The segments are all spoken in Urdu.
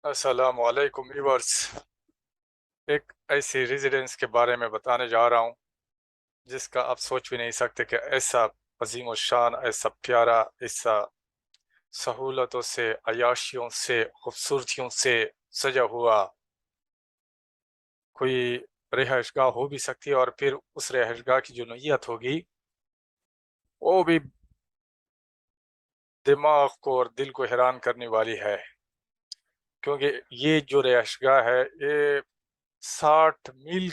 السلام علیکم ویورز، ایک ایسی ریزیڈنس کے بارے میں بتانے جا رہا ہوں جس کا آپ سوچ بھی نہیں سکتے کہ ایسا عظیم الشان، ایسا پیارا، ایسا سہولتوں سے، عیاشیوں سے، خوبصورتیوں سے سجا ہوا کوئی رہائش گاہ ہو بھی سکتی ہے، اور پھر اس رہائش گاہ کی جو نوعیت ہوگی وہ بھی دماغ کو اور دل کو حیران کرنے والی ہے، کیونکہ یہ جو رہائش گاہ ہے یہ 60 میل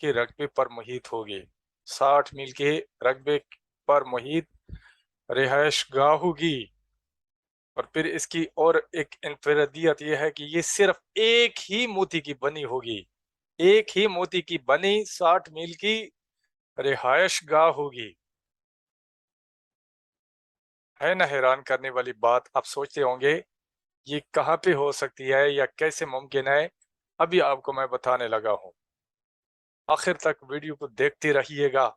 کے رقبے پر محیط ہوگی۔ 60 میل کے رقبے پر محیط رہائش گاہ ہوگی، اور پھر اس کی اور ایک انفرادیت یہ ہے کہ یہ صرف ایک ہی موتی کی بنی ہوگی، ایک ہی موتی کی بنی 60 میل کی رہائش گاہ ہوگی۔ ہے نا حیران کرنے والی بات؟ آپ سوچتے ہوں گے یہ کہاں پہ ہو سکتی ہے یا کیسے ممکن ہے؟ ابھی آپ کو میں بتانے لگا ہوں، آخر تک ویڈیو کو دیکھتے رہیے گا،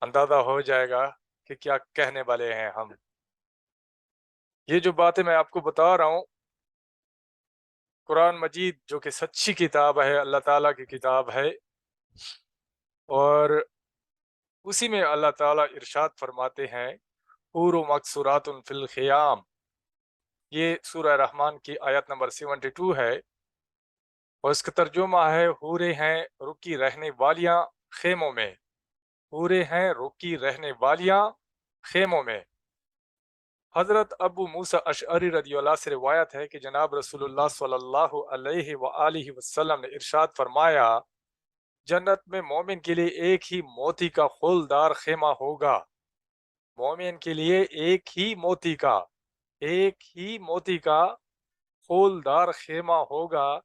اندازہ ہو جائے گا کہ کیا کہنے والے ہیں ہم۔ یہ جو باتیں میں آپ کو بتا رہا ہوں، قرآن مجید جو کہ سچی کتاب ہے، اللہ تعالیٰ کی کتاب ہے، اور اسی میں اللہ تعالیٰ ارشاد فرماتے ہیں حور مقصورات فی الخیام۔ یہ سورہ رحمان کی آیت نمبر 72 ہے، اور اس کا ترجمہ ہے حوریں ہیں رکی رہنے والیاں خیموں میں، حوریں ہیں رکی رہنے والیاں خیموں میں۔ حضرت ابو موسیٰ اشعری رضی اللہ سے روایت ہے کہ جناب رسول اللہ صلی اللہ علیہ وآلہ وسلم نے ارشاد فرمایا، جنت میں مومن کے لیے ایک ہی موتی کا خولدار خیمہ ہوگا، مومن کے لیے ایک ہی موتی کا خولدار خیمہ ہوگا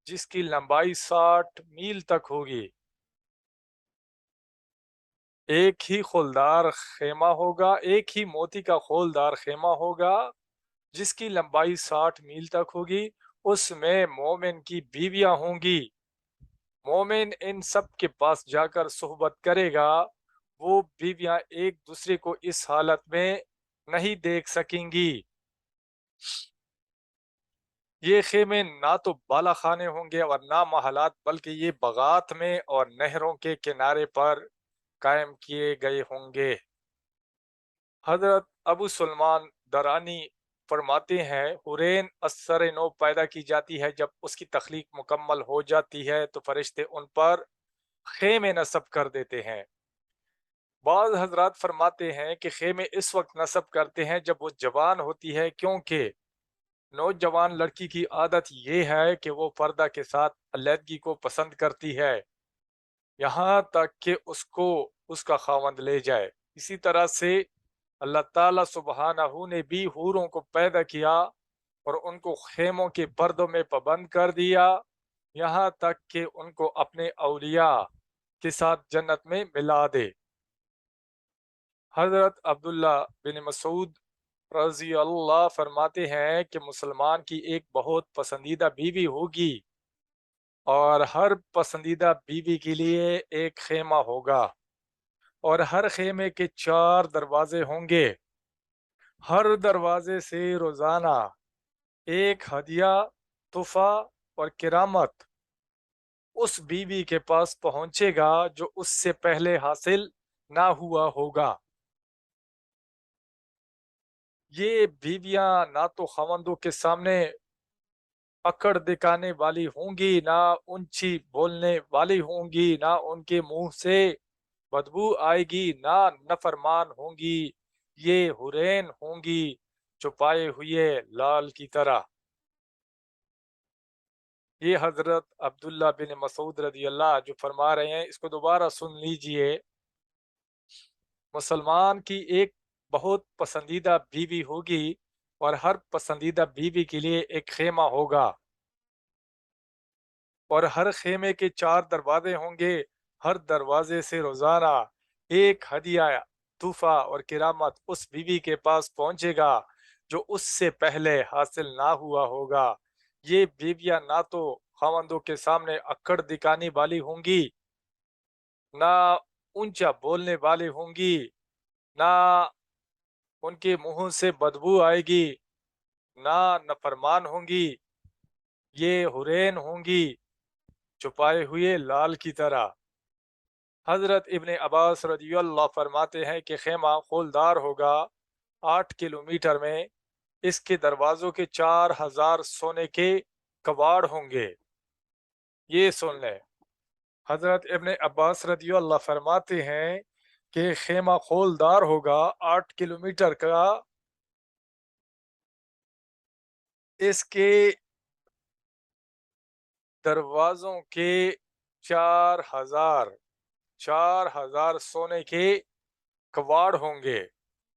جس کی لمبائی 60 میل تک ہوگی۔ ایک ہی خولدار خیمہ ہوگا، ایک ہی موتی کا خولدار خیمہ ہوگا جس کی لمبائی 60 میل تک ہوگی، اس میں مومن کی بیویاں ہوں گی۔ مومن ان سب کے پاس جا کر صحبت کرے گا، وہ بیویاں ایک دوسرے کو اس حالت میں نہیں دیکھ سکیں گی۔ یہ خیمے نہ تو بالا خانے ہوں گے اور نہ محلات، بلکہ یہ باغات میں اور نہروں کے کنارے پر قائم کیے گئے ہوں گے۔ حضرت ابو سلمان درانی فرماتے ہیں حورین اثر نو پیدا کی جاتی ہے، جب اس کی تخلیق مکمل ہو جاتی ہے تو فرشتے ان پر خیمے نصب کر دیتے ہیں۔ بعض حضرات فرماتے ہیں کہ خیمے اس وقت نصب کرتے ہیں جب وہ جوان ہوتی ہے، کیونکہ نوجوان لڑکی کی عادت یہ ہے کہ وہ پردہ کے ساتھ علیحدگی کو پسند کرتی ہے، یہاں تک کہ اس کا خاوند لے جائے۔ اسی طرح سے اللہ تعالیٰ سبحانہ نے بھی حوروں کو پیدا کیا اور ان کو خیموں کے پردوں میں پابند کر دیا، یہاں تک کہ ان کو اپنے اولیاء کے ساتھ جنت میں ملا دے۔ حضرت عبداللہ بن مسعود رضی اللہ فرماتے ہیں کہ مسلمان کی ایک بہت پسندیدہ بیوی ہوگی، اور ہر پسندیدہ بیوی کے لیے ایک خیمہ ہوگا، اور ہر خیمے کے 4 دروازے ہوں گے، ہر دروازے سے روزانہ ایک ہدیہ، تحفہ اور کرامت اس بیوی کے پاس پہنچے گا جو اس سے پہلے حاصل نہ ہوا ہوگا۔ یہ بیویاں نہ تو خاوندوں کے سامنے اکڑ دکھانے والی ہوں گی، نہ اونچی بولنے والی ہوں گی، نہ ان کے منہ سے بدبو آئے گی، نہ نفرمان ہوں گی، یہ حورین ہوں گی چھپائے ہوئے لال کی طرح۔ یہ حضرت عبداللہ بن مسعود رضی اللہ جو فرما رہے ہیں، اس کو دوبارہ سن لیجئے۔ مسلمان کی ایک بہت پسندیدہ بیوی ہوگی، اور ہر پسندیدہ بیوی کے لیے ایک خیمہ ہوگا، اور ہر خیمے کے 4 دروازے ہوں گے، ہر دروازے سے روزانہ ایک ہدیہ، تحفہ اور کرامت اس بیوی کے پاس پہنچے گا جو اس سے پہلے حاصل نہ ہوا ہوگا۔ یہ بیویاں نہ تو خاوندوں کے سامنے اکڑ دکھانے والی ہوں گی، نہ اونچا بولنے والی ہوں گی، نہ ان کے منہ سے بدبو آئے گی، نہ نافرمان ہوں گی، یہ حورین ہوں گی چھپائے ہوئے لال کی طرح۔ حضرت ابن عباس رضی اللہ فرماتے ہیں کہ خیمہ خولدار ہوگا 8 کلومیٹر میں، اس کے دروازوں کے 4000 سونے کے کواڑ ہوں گے۔ یہ سن لیں، حضرت ابن عباس رضی اللہ فرماتے ہیں کہ خیمہ خولدار ہوگا 8 کلومیٹر کا، اس کے دروازوں کے 4000 سونے کے کواڑ ہوں گے۔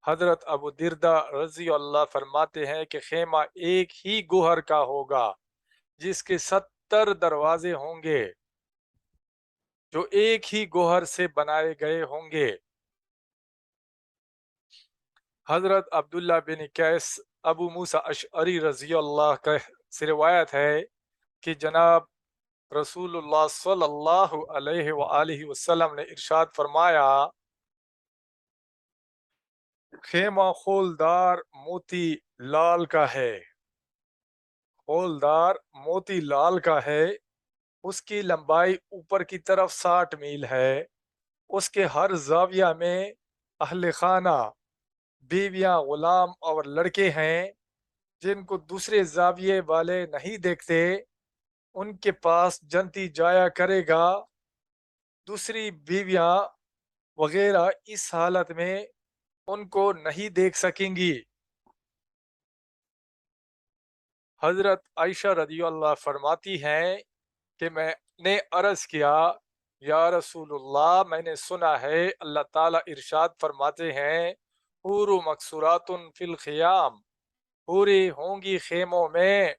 حضرت ابو دردہ رضی اللہ فرماتے ہیں کہ خیمہ ایک ہی گوہر کا ہوگا جس کے 70 دروازے ہوں گے، جو ایک ہی گوہر سے بنائے گئے ہوں گے۔ حضرت عبداللہ بن قیس ابو موسیٰ اشعری رضی اللہ کا سے روایت ہے کہ جناب رسول اللہ صلی اللہ علیہ وآلہ وسلم نے ارشاد فرمایا، خیمہ خولدار موتی لال کا ہے، خولدار موتی لال کا ہے، اس کی لمبائی اوپر کی طرف 60 میل ہے، اس کے ہر زاویہ میں اہل خانہ، بیویاں، غلام اور لڑکے ہیں جن کو دوسرے زاویے والے نہیں دیکھتے، ان کے پاس جنتی جایا کرے گا۔ دوسری بیویاں وغیرہ اس حالت میں ان کو نہیں دیکھ سکیں گی۔ حضرت عائشہ رضی اللہ فرماتی ہیں کہ میں نے عرض کیا، یا رسول اللہ، میں نے سنا ہے اللہ تعالیٰ ارشاد فرماتے ہیں، حور مقصورات فی الخیام، حوری ہوں گی خیموں میں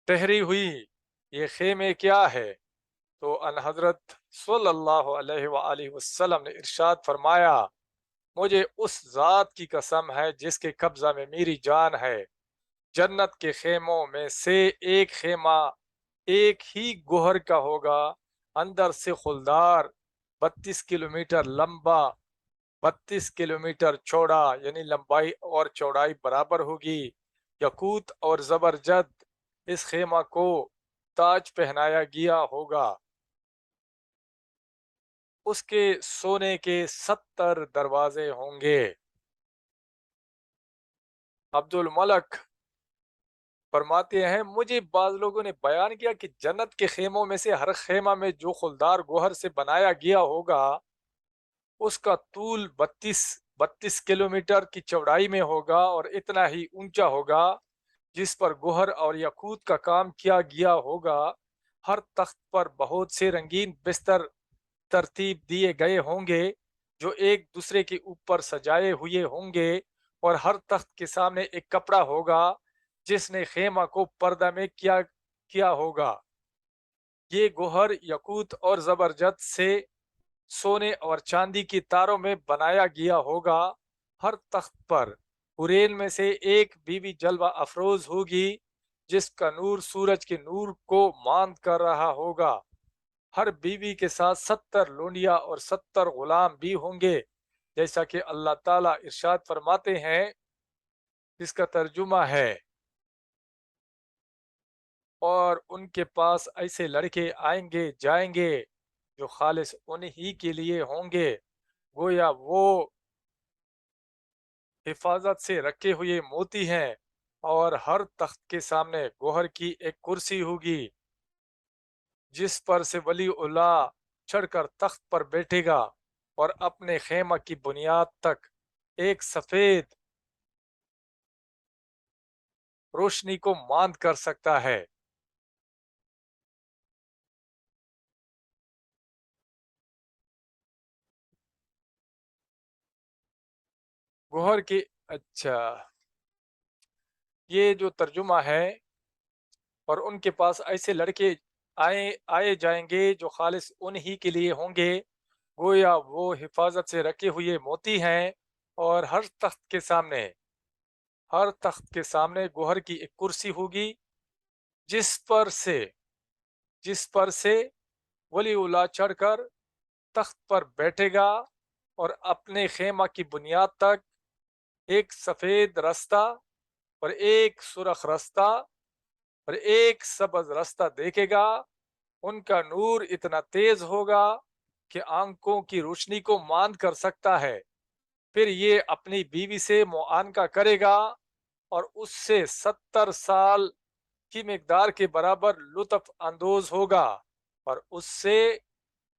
ٹھہری ہوئی۔ یہ خیمے کیا ہے؟ تو ان حضرت صلی اللہ علیہ وآلہ وسلم نے ارشاد فرمایا، مجھے اس ذات کی قسم ہے جس کے قبضہ میں میری جان ہے، جنت کے خیموں میں سے ایک خیمہ ایک ہی گوہر کا ہوگا، اندر سے خلدار، 32 کلومیٹر لمبا، 32 کلومیٹر چوڑا، یعنی لمبائی اور چوڑائی برابر ہوگی۔ یقوت اور زبرجد اس خیمہ کو تاج پہنایا گیا ہوگا، اس کے سونے کے 70 دروازے ہوں گے۔ عبد الملک فرماتے ہیں، مجھے بعض لوگوں نے بیان کیا کہ جنت کے خیموں میں سے ہر خیمہ میں جو خلدار گوہر سے بنایا گیا ہوگا اس کا طول 32 کلومیٹر کی چوڑائی میں ہوگا اور اتنا ہی اونچا ہوگا، جس پر گوہر اور یاقوت کا کام کیا گیا ہوگا۔ ہر تخت پر بہت سے رنگین بستر ترتیب دیے گئے ہوں گے جو ایک دوسرے کے اوپر سجائے ہوئے ہوں گے، اور ہر تخت کے سامنے ایک کپڑا ہوگا جس نے خیمہ کو پردہ میں کیا ہوگا۔ یہ گوہر، یاقوت اور زبرجد سے سونے اور چاندی کی تاروں میں بنایا گیا ہوگا۔ ہر تخت پر حورین میں سے ایک بیوی جلوہ افروز ہوگی جس کا نور سورج کے نور کو ماند کر رہا ہوگا۔ ہر بیوی کے ساتھ 70 لونڈیاں اور 70 غلام بھی ہوں گے، جیسا کہ اللہ تعالیٰ ارشاد فرماتے ہیں، جس کا ترجمہ ہے، اور ان کے پاس ایسے لڑکے آئیں گے جائیں گے جو خالص انہی کے لیے ہوں گے، گویا وہ حفاظت سے رکھے ہوئے موتی ہیں، اور ہر تخت کے سامنے گوہر کی ایک کرسی ہوگی جس پر سے ولی اللہ چڑھ کر تخت پر بیٹھے گا اور اپنے خیمہ کی بنیاد تک ایک سفید روشنی کو ماند کر سکتا ہے۔ گوہر کی، اچھا، یہ جو ترجمہ ہے، اور ان کے پاس ایسے لڑکے آئے جائیں گے جو خالص انہی کے لیے ہوں گے، گویا وہ حفاظت سے رکھے ہوئے موتی ہیں، اور ہر تخت کے سامنے گوہر کی ایک کرسی ہوگی جس پر سے ولی اللہ چڑھ کر تخت پر بیٹھے گا اور اپنے خیمہ کی بنیاد تک ایک سفید رستہ اور ایک سرخ رستہ اور ایک سبز راستہ دیکھے گا، ان کا نور اتنا تیز ہوگا کہ آنکھوں کی روشنی کو ماند کر سکتا ہے۔ پھر یہ اپنی بیوی سے معانقہ کرے گا اور اس سے 70 سال کی مقدار کے برابر لطف اندوز ہوگا، اور اس سے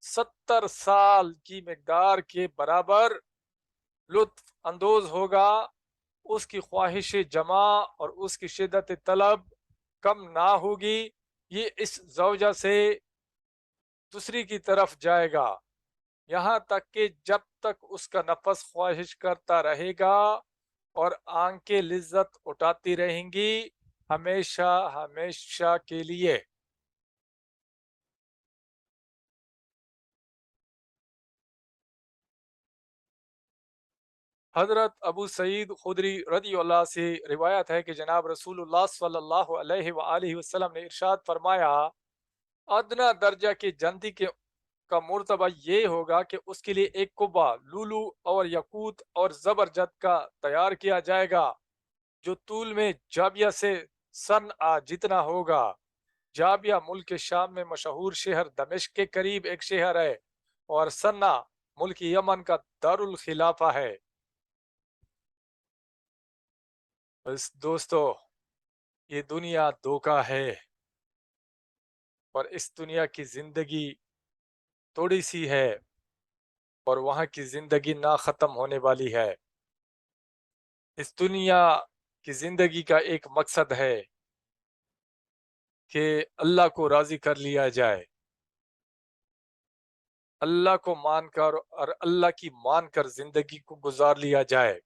70 سال کی مقدار کے برابر لطف اندوز ہوگا۔ اس کی خواہش جمع اور اس کی شدت طلب کم نہ ہوگی۔ یہ اس زوجہ سے دوسری کی طرف جائے گا، یہاں تک کہ جب تک اس کا نفس خواہش کرتا رہے گا اور آنکھیں لذت اٹھاتی رہیں گی، ہمیشہ ہمیشہ کے لیے۔ حضرت ابو سعید خدری رضی اللہ سے روایت ہے کہ جناب رسول اللہ صلی اللہ علیہ وآلہ وسلم نے ارشاد فرمایا، ادنا درجہ کے جنتی کا مرتبہ یہ ہوگا کہ اس کے لیے ایک قبہ لولو اور یاقوت اور زبرجد کا تیار کیا جائے گا، جو طول میں جابیہ سے سن جتنا ہوگا۔ جابیہ ملک شام میں مشہور شہر دمشق کے قریب ایک شہر ہے، اور سنا ملک یمن کا دارالخلافہ ہے۔ بس دوستو، یہ دنیا دھوکہ ہے، اور اس دنیا کی زندگی تھوڑی سی ہے، اور وہاں کی زندگی نہ ختم ہونے والی ہے۔ اس دنیا کی زندگی کا ایک مقصد ہے کہ اللہ کو راضی کر لیا جائے، اللہ کو مان کر اور اللہ کی مان کر زندگی کو گزار لیا جائے،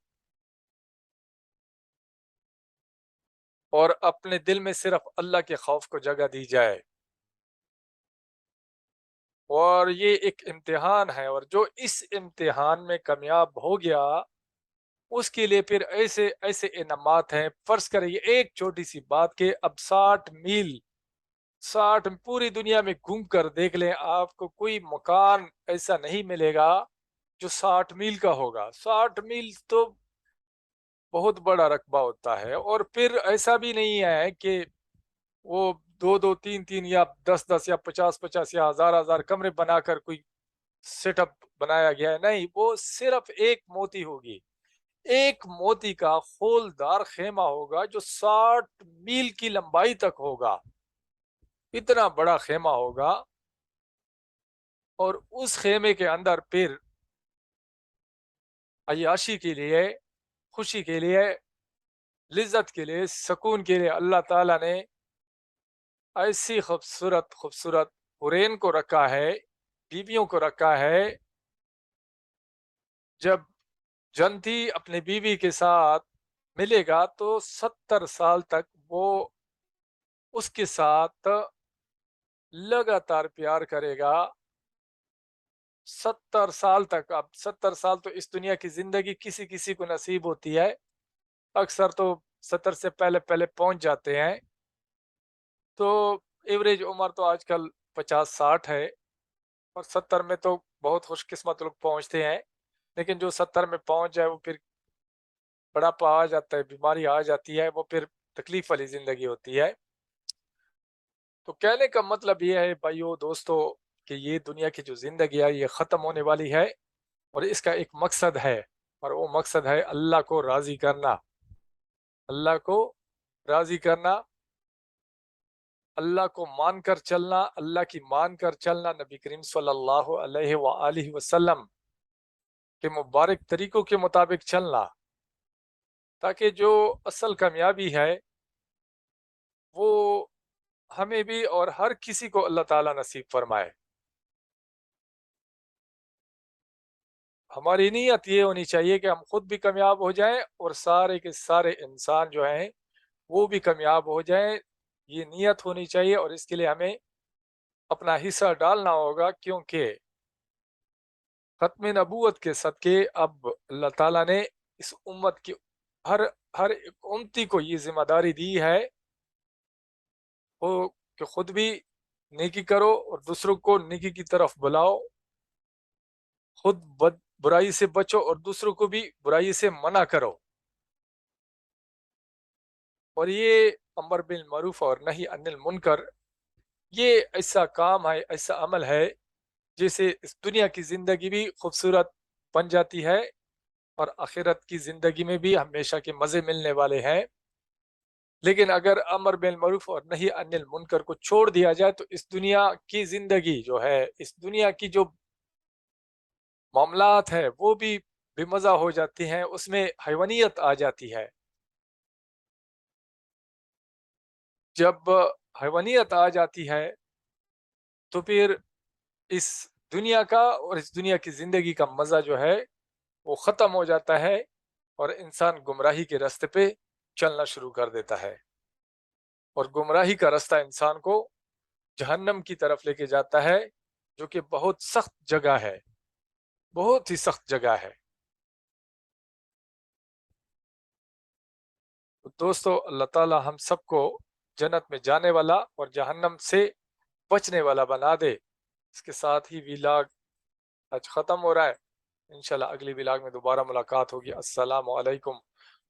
اور اپنے دل میں صرف اللہ کے خوف کو جگہ دی جائے۔ اور یہ ایک امتحان ہے، اور جو اس امتحان میں کامیاب ہو گیا اس کے لیے پھر ایسے ایسے انعامات ہیں۔ فرض کریں یہ ایک چھوٹی سی بات کہ اب 60 میل، 60 پوری دنیا میں گھوم کر دیکھ لیں، آپ کو کوئی مکان ایسا نہیں ملے گا جو 60 میل کا ہوگا۔ 60 میل تو بہت بڑا رقبہ ہوتا ہے، اور پھر ایسا بھی نہیں ہے کہ وہ دو دو تین تین یا 10 10 یا 50 50 یا ہزار ہزار کمرے بنا کر کوئی سیٹ اپ بنایا گیا ہے، نہیں، وہ صرف ایک موتی ہوگی، ایک موتی کا خولدار خیمہ ہوگا جو 60 میل کی لمبائی تک ہوگا، اتنا بڑا خیمہ ہوگا۔ اور اس خیمے کے اندر پھر عیاشی کے لیے، خوشی کے لیے، لذت کے لیے، سکون کے لیے اللہ تعالیٰ نے ایسی خوبصورت خوبصورت حورین کو رکھا ہے، بیویوں کو رکھا ہے۔ جب جنتی اپنی بیوی کے ساتھ ملے گا تو 70 سال تک وہ اس کے ساتھ لگاتار پیار کرے گا، 70 سال تک۔ اب 70 سال تو اس دنیا کی زندگی کسی کسی کو نصیب ہوتی ہے، اکثر تو 70 سے پہلے پہلے پہنچ جاتے ہیں، تو ایوریج عمر تو آج کل 50 60 ہے، اور 70 میں تو بہت خوش قسمت لوگ پہنچتے ہیں۔ لیکن جو 70 میں پہنچ جائے وہ پھر بڑھاپا آ جاتا ہے، بیماری آ جاتی ہے، وہ پھر تکلیف والی زندگی ہوتی ہے۔ تو کہنے کا مطلب یہ ہے بھائیو دوستو کہ یہ دنیا کی جو زندگی ہے یہ ختم ہونے والی ہے، اور اس کا ایک مقصد ہے، اور وہ مقصد ہے اللہ کو راضی کرنا، اللہ کو راضی کرنا، اللہ کو مان کر چلنا، اللہ کی مان کر چلنا، نبی کریم صلی اللہ علیہ وآلہ وسلم کے مبارک طریقوں کے مطابق چلنا، تاکہ جو اصل کامیابی ہے وہ ہمیں بھی اور ہر کسی کو اللہ تعالیٰ نصیب فرمائے۔ ہماری نیت یہ ہونی چاہیے کہ ہم خود بھی کامیاب ہو جائیں اور سارے کے سارے انسان جو ہیں وہ بھی کامیاب ہو جائیں، یہ نیت ہونی چاہیے، اور اس کے لیے ہمیں اپنا حصہ ڈالنا ہوگا، کیونکہ ختم نبوت کے صدقے اب اللہ تعالیٰ نے اس امت کی ہر ہر ایک امتی کو یہ ذمہ داری دی ہے وہ کہ خود بھی نیکی کرو اور دوسروں کو نیکی کی طرف بلاؤ، خود برائی سے بچو اور دوسروں کو بھی برائی سے منع کرو۔ اور یہ امر بالمعروف اور نہی عن المنکر یہ ایسا کام ہے، ایسا عمل ہے جیسے اس دنیا کی زندگی بھی خوبصورت بن جاتی ہے اور آخرت کی زندگی میں بھی ہمیشہ کے مزے ملنے والے ہیں۔ لیکن اگر امر بالمعروف اور نہی عن المنکر کو چھوڑ دیا جائے تو اس دنیا کی زندگی جو ہے، اس دنیا کی جو معاملات ہے وہ بھی بے مزہ ہو جاتی ہیں، اس میں حیوانیت آ جاتی ہے۔ جب حیوانیت آ جاتی ہے تو پھر اس دنیا کا اور اس دنیا کی زندگی کا مزہ جو ہے وہ ختم ہو جاتا ہے اور انسان گمراہی کے راستے پہ چلنا شروع کر دیتا ہے، اور گمراہی کا راستہ انسان کو جہنم کی طرف لے کے جاتا ہے، جو کہ بہت سخت جگہ ہے، بہت ہی سخت جگہ ہے۔ تو دوستو، اللہ تعالی ہم سب کو جنت میں جانے والا اور جہنم سے بچنے والا بنا دے۔ اس کے ساتھ ہی ویلاگ آج ختم ہو رہا ہے، انشاءاللہ اگلی ویلاگ میں دوبارہ ملاقات ہوگی۔ السلام علیکم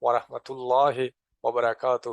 ورحمۃ اللہ وبرکاتہ۔